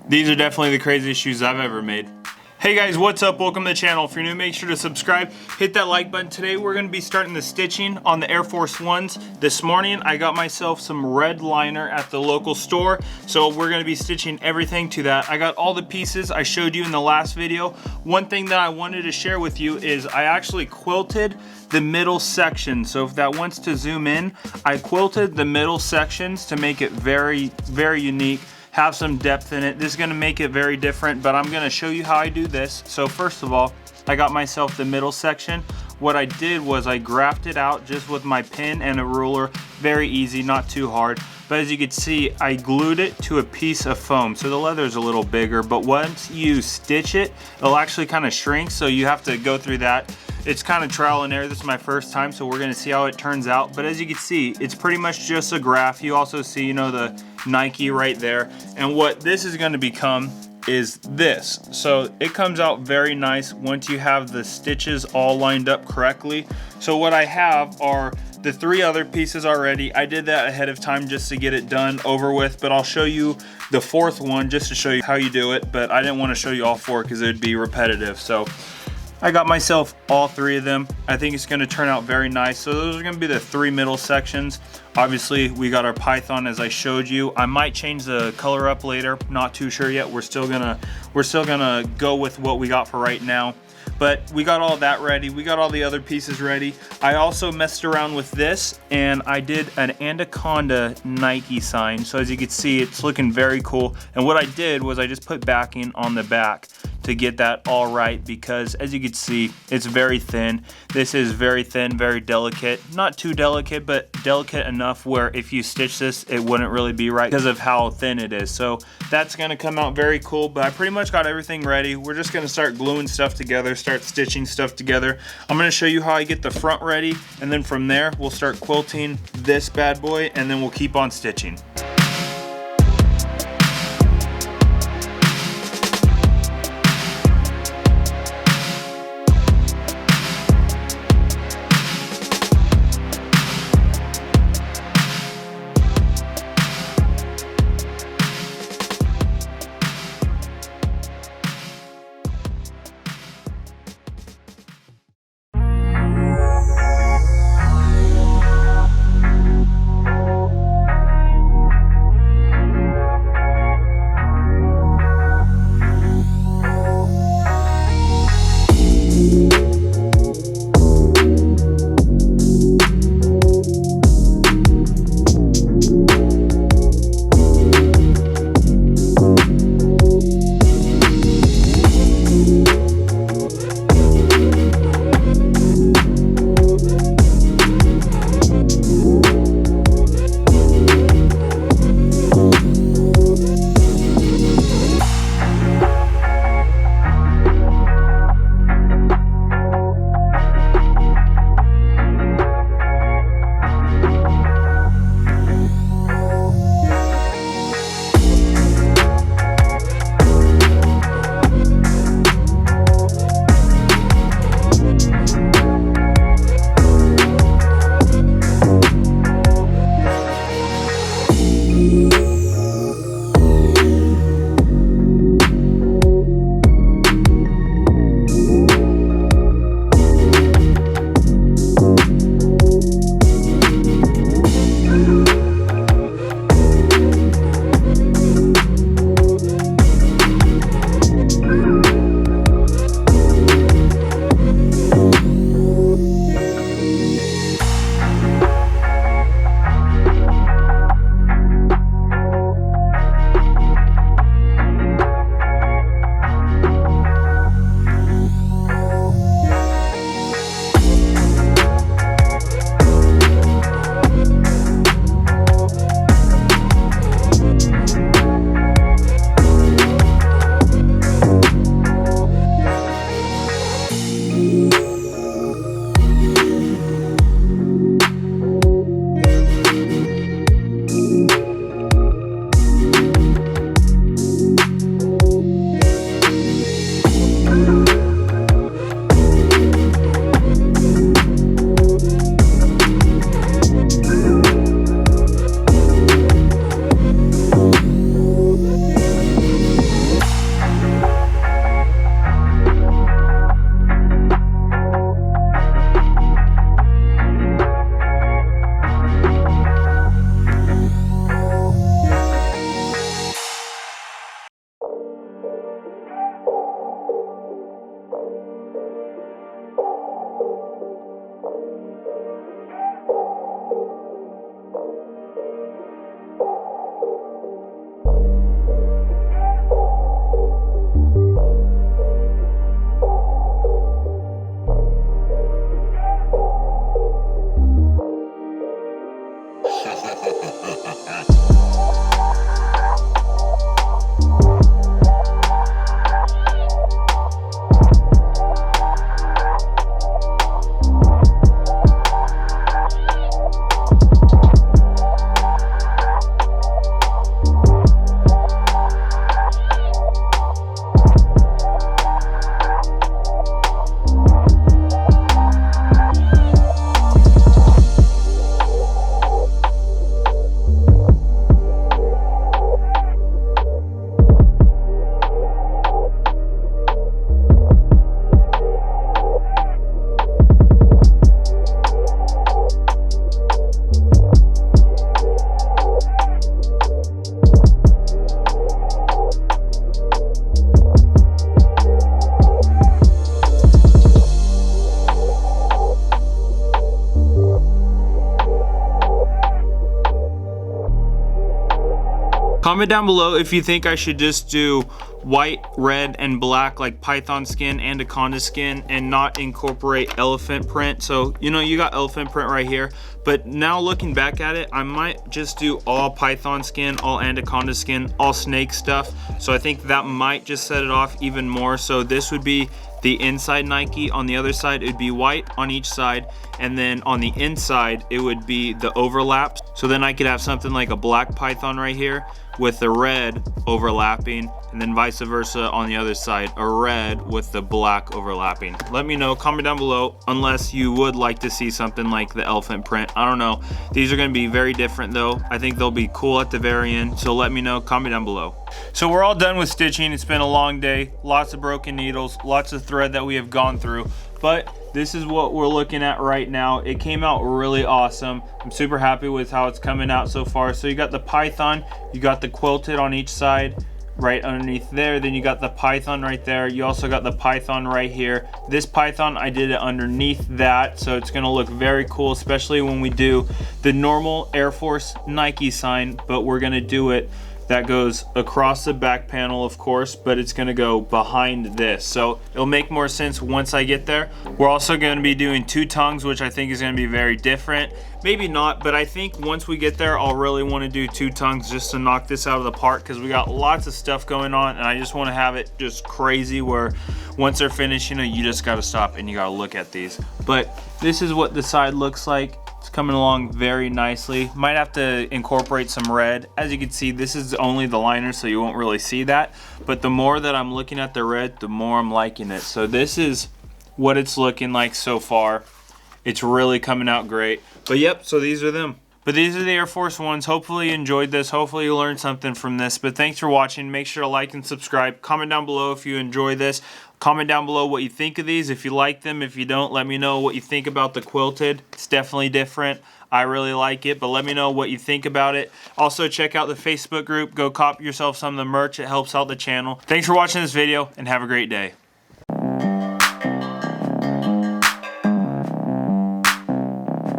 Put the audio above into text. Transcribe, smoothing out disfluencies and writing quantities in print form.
These are definitely the craziest shoes I've ever made. Hey guys, what's up? Welcome to the channel. If you're new, make sure to subscribe. Hit that like button. Today we're going to be starting the stitching on the Air Force 1s. This morning I got myself some red liner at the local store, so we're going to be stitching everything to that. I got all the pieces I showed you in the last video. One thing that I wanted to share with you is I actually quilted the middle section. So if that wants to zoom in, I quilted the middle sections to make it very, very unique. Have some depth in it. This is gonna make it very different, but I'm gonna show you how I do this. So first of all, I got myself the middle section. What I did was I grafted out just with my pin and a ruler. Very easy, not too hard. But as you can see, I glued it to a piece of foam. So the leather is a little bigger, but once you stitch it, it'll actually kind of shrink. So you have to go through that. It's kind of trial and error. This is my first time, so we're gonna see how it turns out. But as you can see, it's pretty much just a graph. You also see, the Nike right there. And what this is gonna become is this. So it comes out very nice once you have the stitches all lined up correctly. So what I have are the 3 other pieces already. I did that ahead of time just to get it done over with, but I'll show you the 4th one just to show you how you do it. But I didn't want to show you all 4 because it would be repetitive. So I got myself all 3 of them. I think it's gonna turn out very nice. So those are gonna be the 3 middle sections. Obviously, we got our python as I showed you. I might change the color up later, not too sure yet. We're still gonna go with what we got for right now. But we got all that ready. We got all the other pieces ready. I also messed around with this and I did an anaconda Nike sign. So as you can see, it's looking very cool. And what I did was I just put backing on the back to get that all right, because as you can see, it's very thin. This is very thin, very delicate. Not too delicate, but delicate enough where if you stitch this, it wouldn't really be right because of how thin it is. So that's gonna come out very cool, but I pretty much got everything ready. We're just gonna start gluing stuff together, start stitching stuff together. I'm gonna show you how I get the front ready, and then from there, we'll start quilting this bad boy, and then we'll keep on stitching. Comment down below if you think I should just do white, red, and black like python skin, anaconda skin, and not incorporate elephant print. So, you know, you got elephant print right here, but now looking back at it, I might just do all python skin, all anaconda skin, all snake stuff. So I think that might just set it off even more. So this would be the inside Nike. On the other side, it would be white on each side, and then on the inside, it would be the overlaps. So then I could have something like a black python right here with the red overlapping, and then vice versa on the other side, a red with the black overlapping. Let me know, comment down below, unless you would like to see something like the elephant print. I don't know. These are gonna be very different though. I think they'll be cool at the very end, so let me know, comment down below. So we're all done with stitching. It's been a long day, lots of broken needles, lots of thread that we have gone through, but this is what we're looking at right now. It came out really awesome. I'm super happy with how it's coming out so far. So you got the python, you got the quilted on each side right underneath there, then you got the python right there, you also got the python right here. This python, I did it underneath that, so it's gonna look very cool, especially when we do the normal Air Force Nike sign, but we're gonna do it that goes across the back panel, of course, but it's gonna go behind this. So it'll make more sense once I get there. We're also gonna be doing two tongues, which I think is gonna be very different. Maybe not, but I think once we get there, I'll really wanna do two tongues just to knock this out of the park, because we got lots of stuff going on, and I just wanna have it just crazy where once they're finished, you know, you just gotta stop and you gotta look at these. But this is what the side looks like. It's coming along very nicely. Might have to incorporate some red. As you can see, this is only the liner, so you won't really see that. But the more that I'm looking at the red, the more I'm liking it. So this is what it's looking like so far. It's really coming out great. But yep, so these are them. But these are the Air Force Ones. Hopefully you enjoyed this. Hopefully you learned something from this. But thanks for watching. Make sure to like and subscribe. Comment down below if you enjoy this. Comment down below what you think of these. If you like them, if you don't, let me know what you think about the quilted. It's definitely different. I really like it, but let me know what you think about it. Also, check out the Facebook group. Go cop yourself some of the merch. It helps out the channel. Thanks for watching this video, and have a great day.